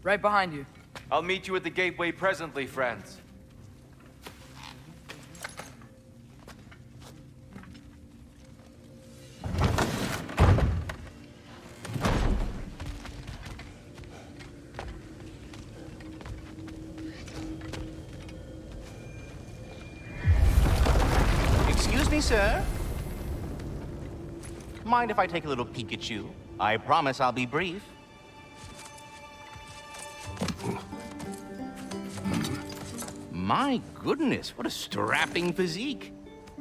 Right behind you. I'll meet you at the gateway presently, friends. Excuse me, sir. Mind if I take a little peek at you? I promise I'll be brief. My goodness, what a strapping physique.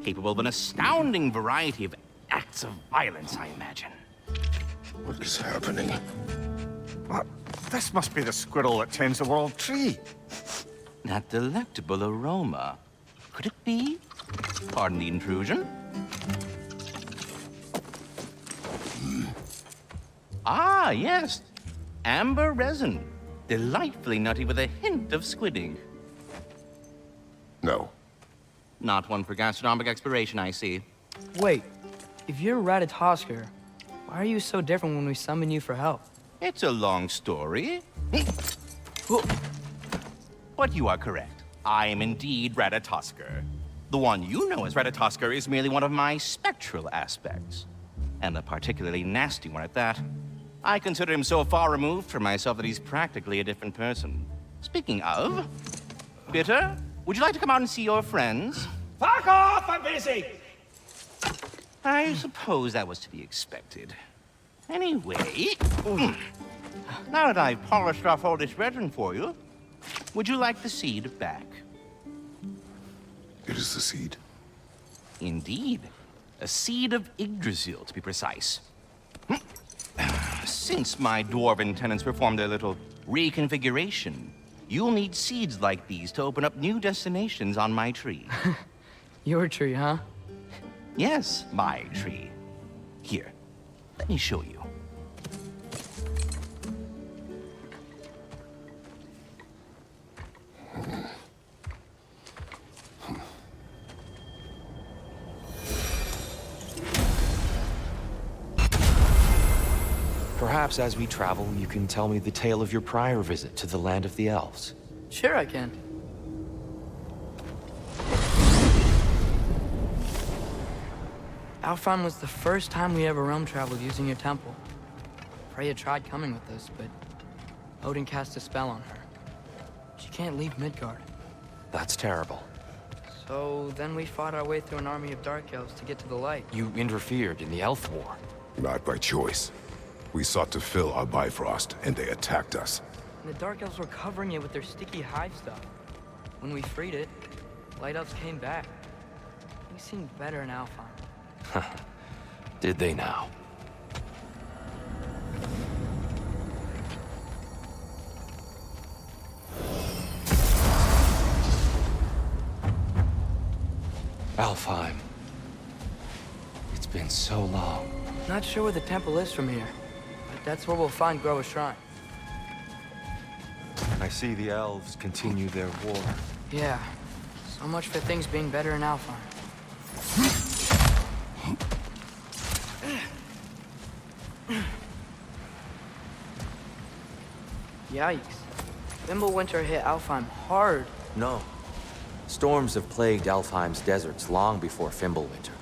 Capable of an astounding variety of acts of violence, I imagine. What is happening? This must be the squirrel that tends the world tree. That delectable aroma. Could it be? Pardon the intrusion. Ah, yes. Amber resin. Delightfully nutty with a hint of squidding. No. Not one for gastronomic exploration, I see. Wait, if you're Ratatoskr, why are you so different when we summon you for help? It's a long story. But you are correct. I am indeed Ratatoskr. The one you know as Ratatoskr is merely one of my spectral aspects. And a particularly nasty one at that. I consider him so far removed from myself that he's practically a different person. Speaking of... Bitter, would you like to come out and see your friends? Fuck off! I'm busy! I suppose that was to be expected. Anyway... Now that I've polished off all this resin for you, would you like the seed back? It is the seed. Indeed. A seed of Yggdrasil, to be precise. Since my dwarven tenants performed their little reconfiguration, you'll need seeds like these to open up new destinations on my tree. Your tree, huh? Yes, my tree. Here, let me show you. Perhaps as we travel, you can tell me the tale of your prior visit to the land of the elves. Sure I can. Alfheim was the first time we ever realm traveled using your temple. Freya tried coming with us, but Odin cast a spell on her. She can't leave Midgard. That's terrible. So then we fought our way through an army of dark elves to get to the light. You interfered in the Elf War. Not by choice. We sought to fill our Bifrost, and they attacked us. And the dark elves were covering it with their sticky hive stuff. When we freed it, light elves came back. We seemed better in Alfheim. Did they now? Alfheim. It's been so long. Not sure where the temple is from here, but that's where we'll find Groa's shrine. I see the elves continue their war. Yeah, so much for things being better in Alfheim. Yikes. Fimbulwinter hit Alfheim hard. No. Storms have plagued Alfheim's deserts long before Fimbulwinter.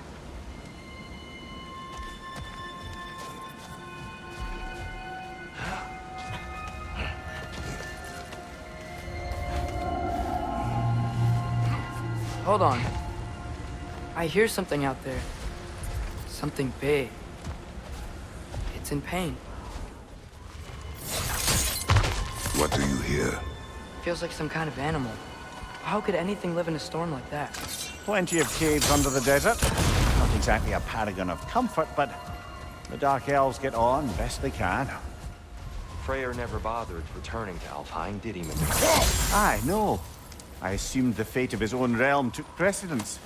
Hold on. I hear something out there. Something big. It's in pain. What do you hear? Feels like some kind of animal. How could anything live in a storm like that? Plenty of caves under the desert. Not exactly a paragon of comfort, but the Dark Elves get on best they can. Freyr never bothered returning to Alfheim, did he, Mimir? Aye, no. I assumed the fate of his own realm took precedence.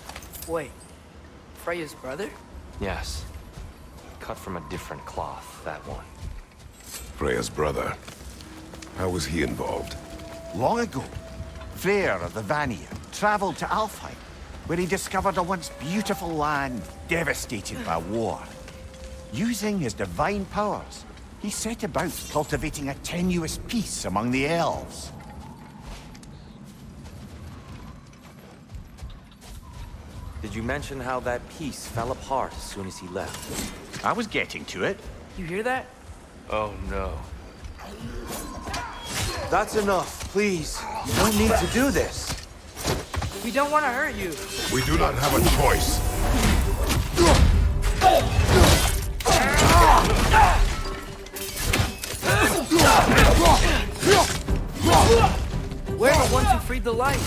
Wait, Freya's brother? Yes. Cut from a different cloth, that one. Freya's brother. How was he involved? Long ago, Freyr of the Vanir traveled to Alfheim, where he discovered a once beautiful land devastated by war. Using his divine powers, he set about cultivating a tenuous peace among the elves. Did you mention how that piece fell apart as soon as he left? I was getting to it. You hear that? Oh no. That's enough, please. You don't need to do this. We don't want to hurt you. We do not have a choice. We're the ones who freed the light.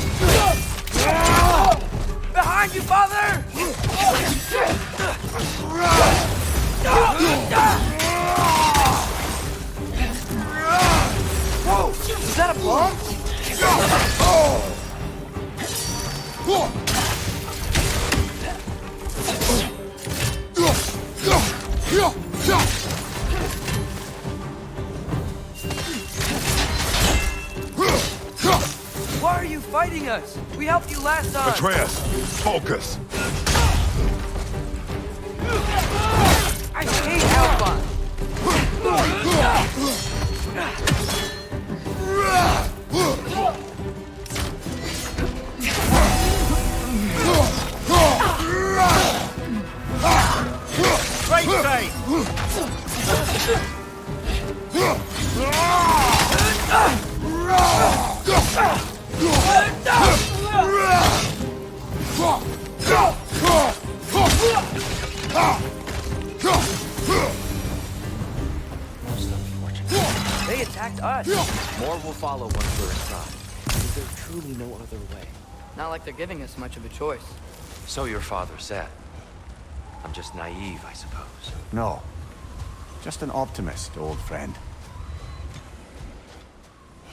Behind you, father! Whoa! Is that a bomb? Why are you fighting us? We helped you last time. Atreus, focus. I hate Alfheim. Right side! They attacked us. More will follow once we're inside. Is there truly no other way? Not like they're giving us much of a choice. So your father said. I'm just naive, I suppose. No. Just an optimist, old friend.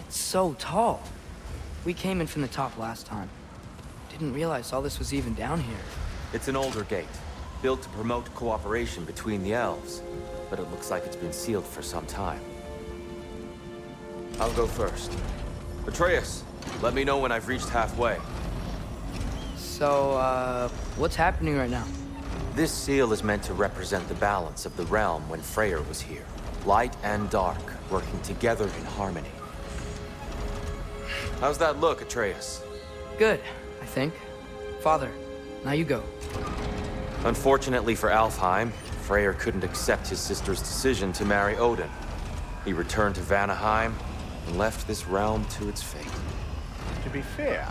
It's so tall. We came in from the top last time. Didn't realize all this was even down here. It's an older gate, built to promote cooperation between the elves. But it looks like it's been sealed for some time. I'll go first. Atreus, let me know when I've reached halfway. So, what's happening right now? This seal is meant to represent the balance of the realm when Freyr was here. Light and dark, working together in harmony. How's that look, Atreus? Good, I think. Father, now you go. Unfortunately for Alfheim, Freyr couldn't accept his sister's decision to marry Odin. He returned to Vanaheim and left this realm to its fate. To be fair,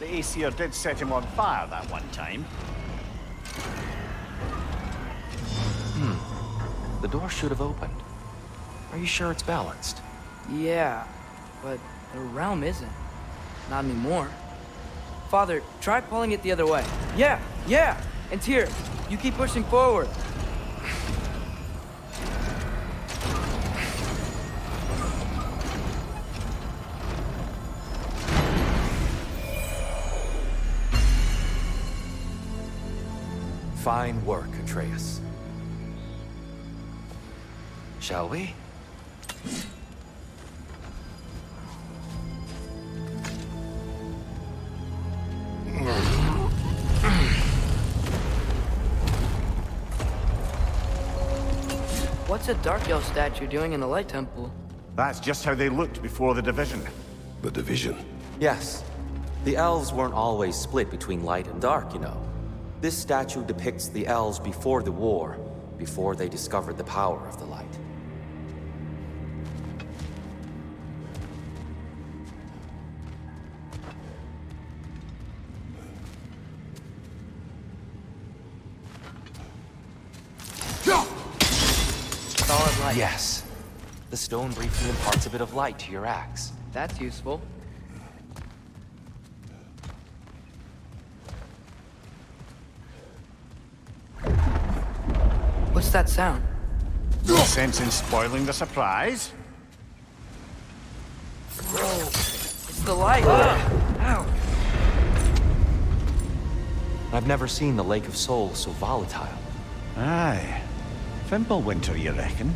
the Aesir did set him on fire that one time. The door should have opened. Are you sure it's balanced? Yeah, but the realm isn't. Not anymore. Father, try pulling it the other way. Yeah! And Tyr, you keep pushing forward. Fine work, Atreus. Shall we? What's a Dark Elf statue doing in the Light Temple? That's just how they looked before the division. The division. Yes. The elves weren't always split between light and dark, you know. This statue depicts the elves before the war, before they discovered the power of the light. Solid light. Yes. The stone briefly imparts a bit of light to your axe. That's useful. What's that sound? No sense in spoiling the surprise. Whoa! It's the light! Ow! I've never seen the Lake of Souls so volatile. Aye. Fimbulwinter, you reckon?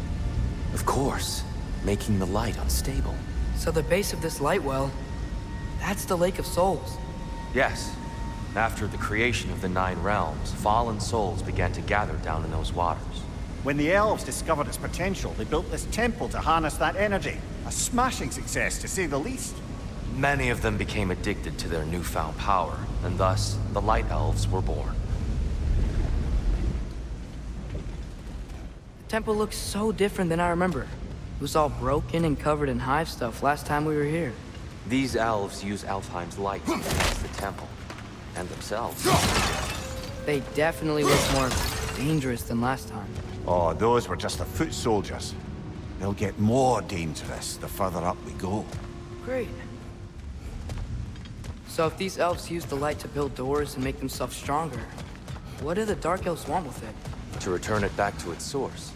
Of course, making the light unstable. So the base of this light well, that's the Lake of Souls. Yes. After the creation of the Nine Realms, fallen souls began to gather down in those waters. When the elves discovered its potential, they built this temple to harness that energy. A smashing success, to say the least. Many of them became addicted to their newfound power, and thus, the Light Elves were born. The temple looks so different than I remember. It was all broken and covered in hive stuff last time we were here. These elves use Alfheim's light to enhance the temple, and themselves. They definitely look more dangerous than last time. Oh, those were just the foot soldiers. They'll get more dangerous the further up we go. Great. So if these elves use the light to build doors and make themselves stronger, what do the Dark Elves want with it? To return it back to its source.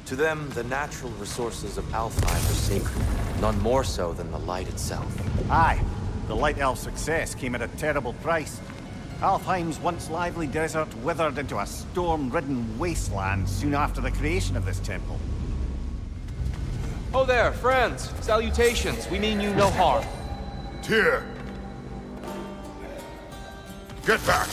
To them, the natural resources of Alfheim are sacred, none more so than the light itself. Aye, the Light Elf success came at a terrible price. Alfheim's once lively desert withered into a storm-ridden wasteland soon after the creation of this temple. Oh there, friends. Salutations. We mean you no harm. Tyr! Get back!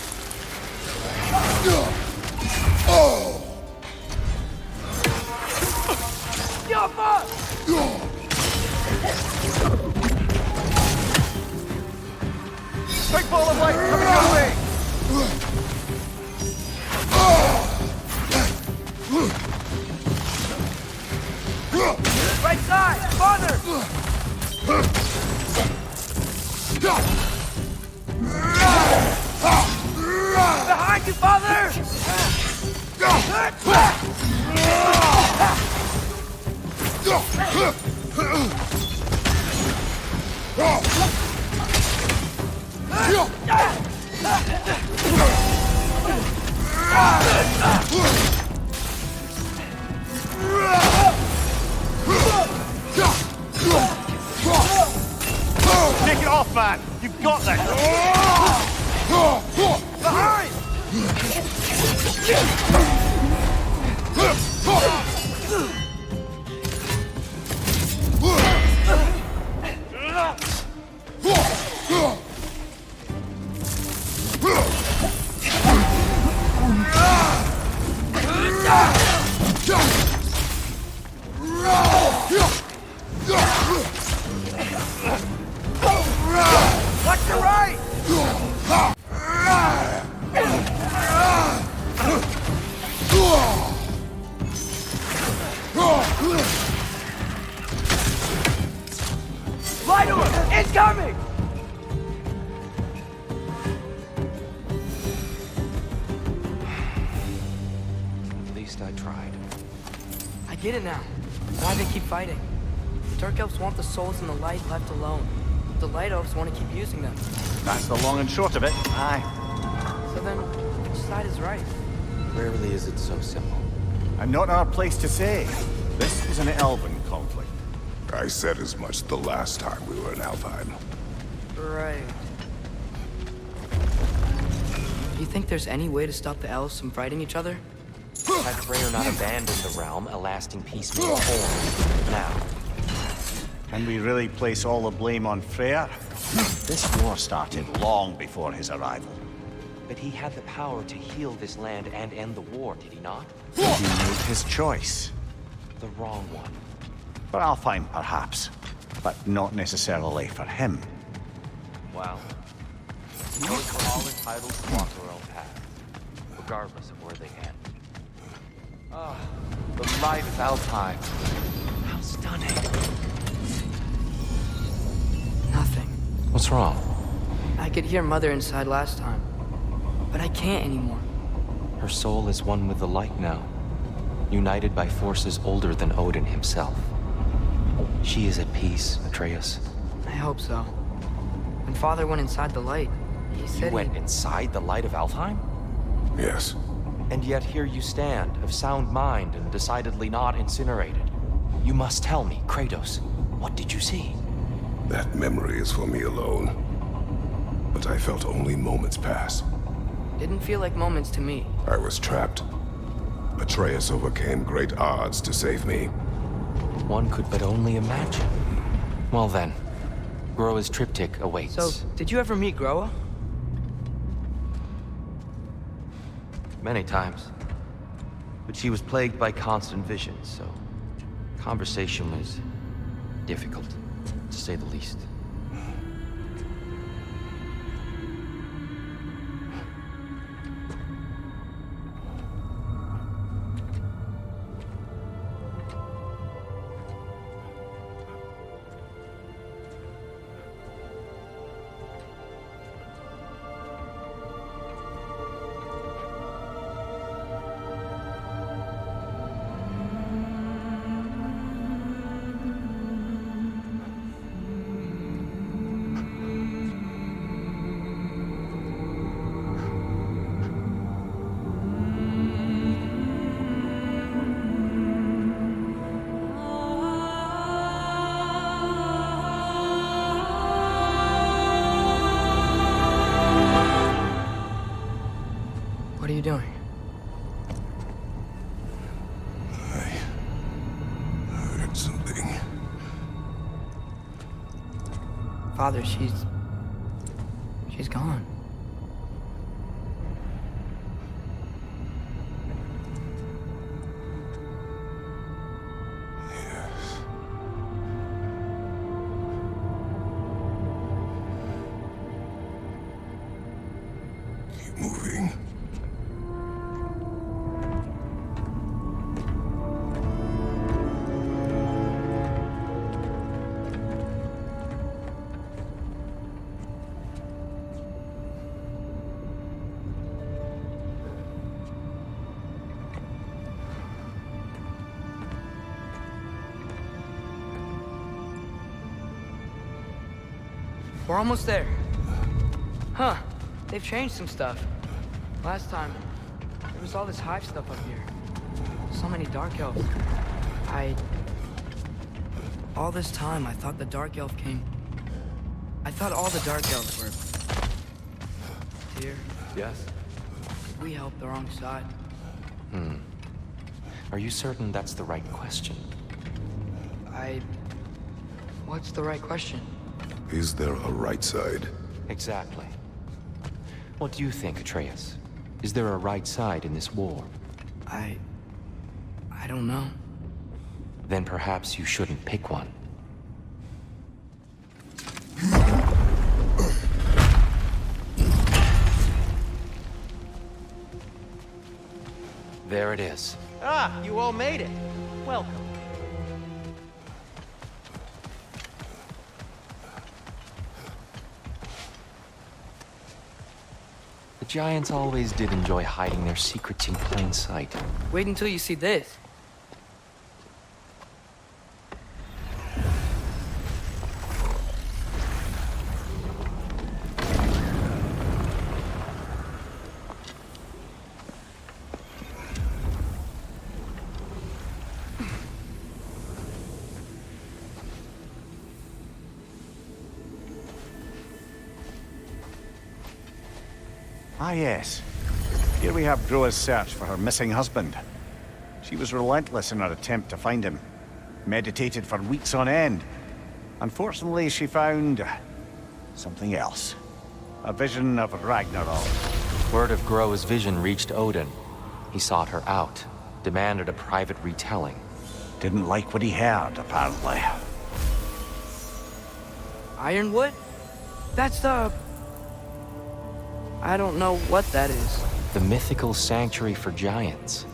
Big ball of light coming your way! Right side! Father! Behind you, Father! Take it off, man! You've got this! Behind! Watch your right! Fly to him! Incoming! At least I tried. I get it now. Why they keep fighting. The Dark Elves want the souls in the light left alone. The Light Elves want to keep using them. That's the long and short of it. Aye. So then, which side is right? Rarely is it so simple. And not our place to say. This is an Elven conflict. I said as much the last time we were in Alfheim. Right. You think there's any way to stop the elves from fighting each other? Had Freyr not abandoned the realm, a lasting peace may form. Now, Can we really place all the blame on Freyr? This war started long before his arrival. but he had the power to heal this land and end the war, did he not? He made his choice. The wrong one. For Alfheim, perhaps. But not necessarily for him. Well, suppose we're all entitled to walk our own path, regardless of where they end. Ah, the light of Alfheim. How stunning. Nothing. What's wrong? I could hear Mother inside last time, but I can't anymore. Her soul is one with the light now, united by forces older than Odin himself. She is at peace, Atreus. I hope so. When Father went inside the light, he You said went inside the light of Alfheim? Yes. And yet here you stand, of sound mind and decidedly not incinerated. You must tell me, Kratos, what did you see? That memory is for me alone. But I felt only moments pass. Didn't feel like moments to me. I was trapped. Atreus overcame great odds to save me. One could but only imagine. Well then, Groa's triptych awaits. So, did you ever meet Groa? Many times. But she was plagued by constant visions, so conversation was difficult, to say the least. What are you doing? I heard something. Father, she's gone. Yes. Keep moving. We're almost there. Huh. They've changed some stuff. Last time, there was all this hive stuff up here. So many dark elves. All this time, I thought the dark elf came... I thought all the dark elves were... Here. Yes? We helped the wrong side. Are you certain that's the right question? What's the right question? Is there a right side? Exactly. What do you think, Atreus? Is there a right side in this war? I don't know. Then perhaps you shouldn't pick one. There it is. Ah, you all made it. Welcome. The Giants always did enjoy hiding their secrets in plain sight. Wait until you see this. Ah, yes. Here we have Groa's search for her missing husband. She was relentless in her attempt to find him. Meditated for weeks on end. Unfortunately, she found... something else. A vision of Ragnarok. Word of Groa's vision reached Odin. He sought her out, demanded a private retelling. Didn't like what he heard, apparently. Ironwood? That's the... I don't know what that is. The mythical sanctuary for giants.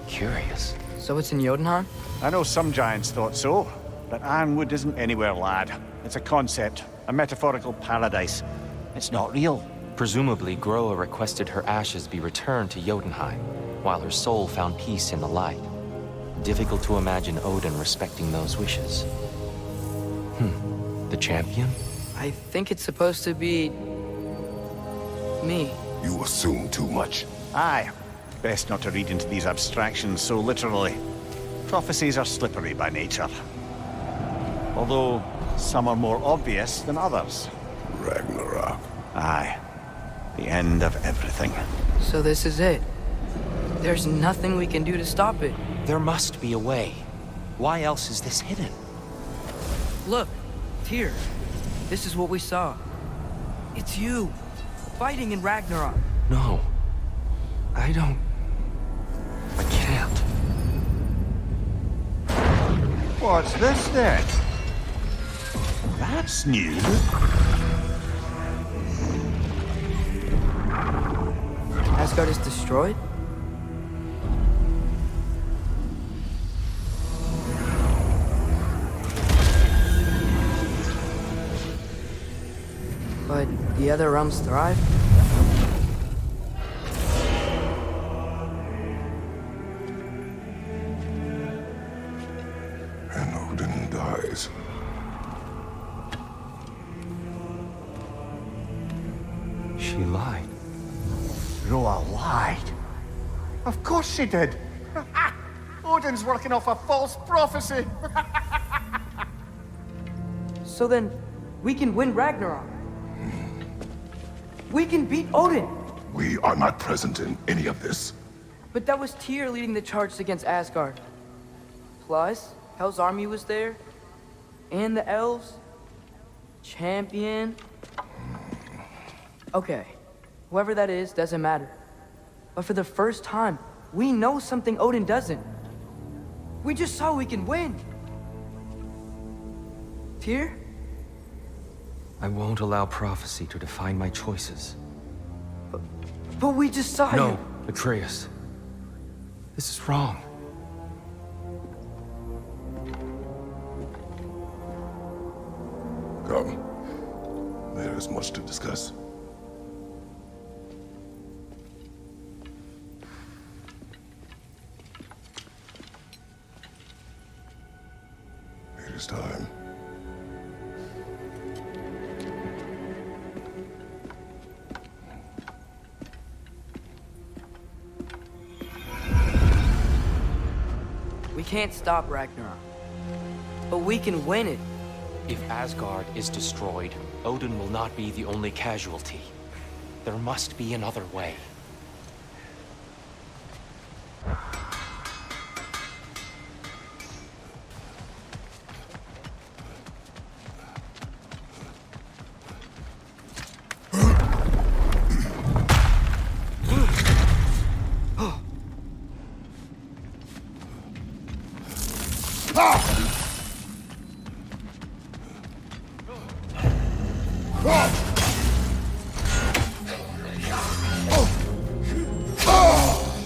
Curious. So it's in Jotunheim? I know some giants thought so, but Ironwood isn't anywhere, lad. It's a concept, a metaphorical paradise. It's not real. Presumably, Groa requested her ashes be returned to Jotunheim, while her soul found peace in the light. Difficult to imagine Odin respecting those wishes. The champion? I think it's supposed to be... me. You assume too much. Aye. Best not to read into these abstractions so literally. Prophecies are slippery by nature. Although, some are more obvious than others. Ragnarok. Aye. The end of everything. So this is it. There's nothing we can do to stop it. There must be a way. Why else is this hidden? Look, Tyr. This is what we saw. It's you, fighting in Ragnarok. No. I can't. What's this then? That's new. Asgard is destroyed? But the other realms thrive? And Odin dies. She lied. Groa lied. Of course she did. Odin's working off a false prophecy. So then, we can win Ragnarok. We can beat Odin. We are not present in any of this. But that was Tyr leading the charge against Asgard. Plus, Hell's army was there. And the elves. Champion. Okay, whoever that is doesn't matter. But for the first time, we know something Odin doesn't. We just saw we can win. Tyr? I won't allow prophecy to define my choices. But we just saw you. No, Atreus. This is wrong. Come. There is much to discuss. It is time. We can't stop Ragnarok. But we can win it. If Asgard is destroyed, Odin will not be the only casualty. There must be another way.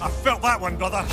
I felt that one, brother.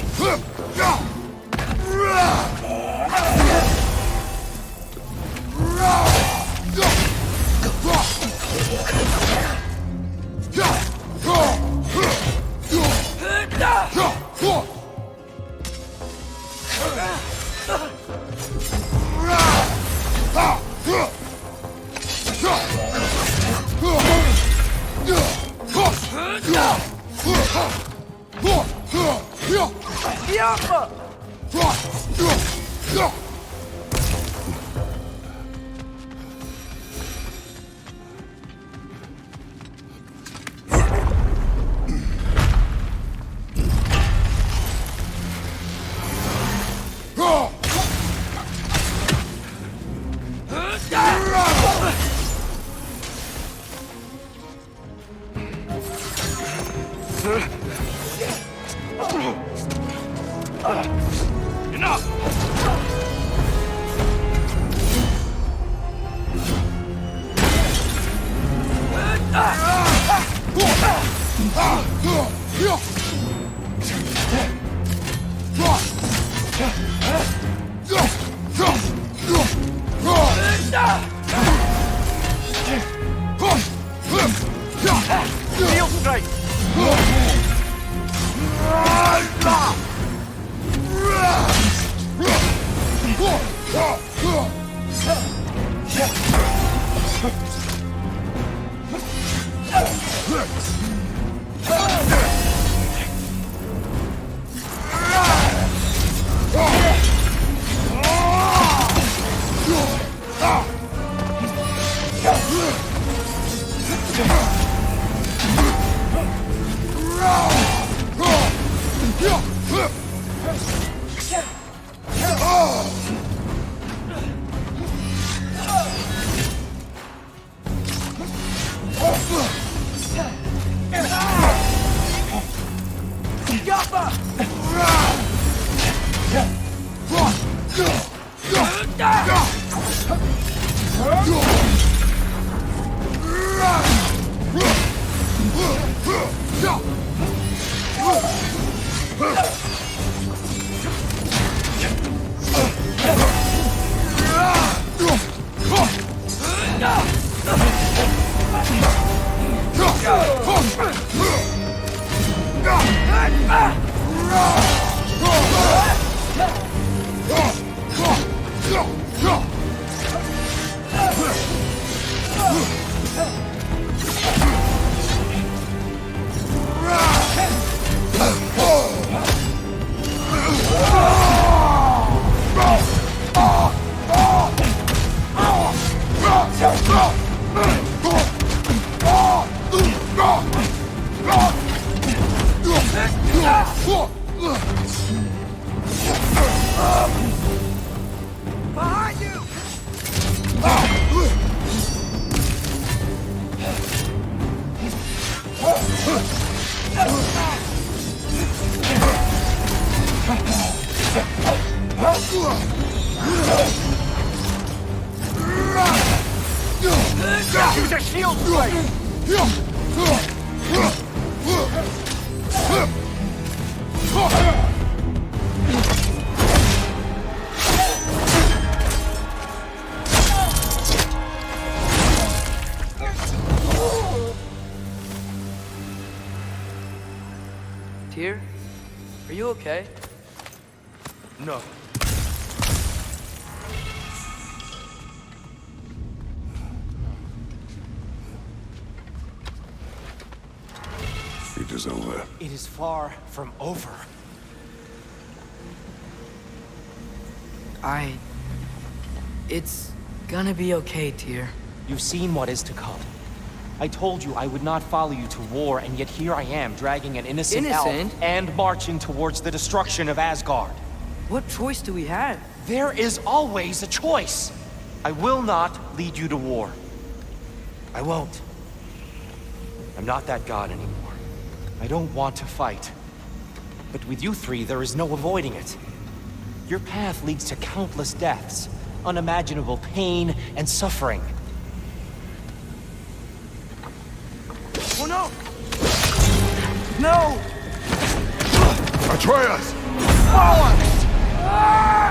Behind you! Use a shield strike! Tyr, are you okay? No. It is over. It is far from over. It's gonna be okay, Tyr. You've seen what is to come. I told you I would not follow you to war, and yet here I am, dragging an innocent elf and marching towards the destruction of Asgard. What choice do we have? There is always a choice. I will not lead you to war. I won't. I'm not that god anymore. I don't want to fight. But with you three, there is no avoiding it. Your path leads to countless deaths, unimaginable pain and suffering. Oh no! No! Atreus! Bollocks! Ah!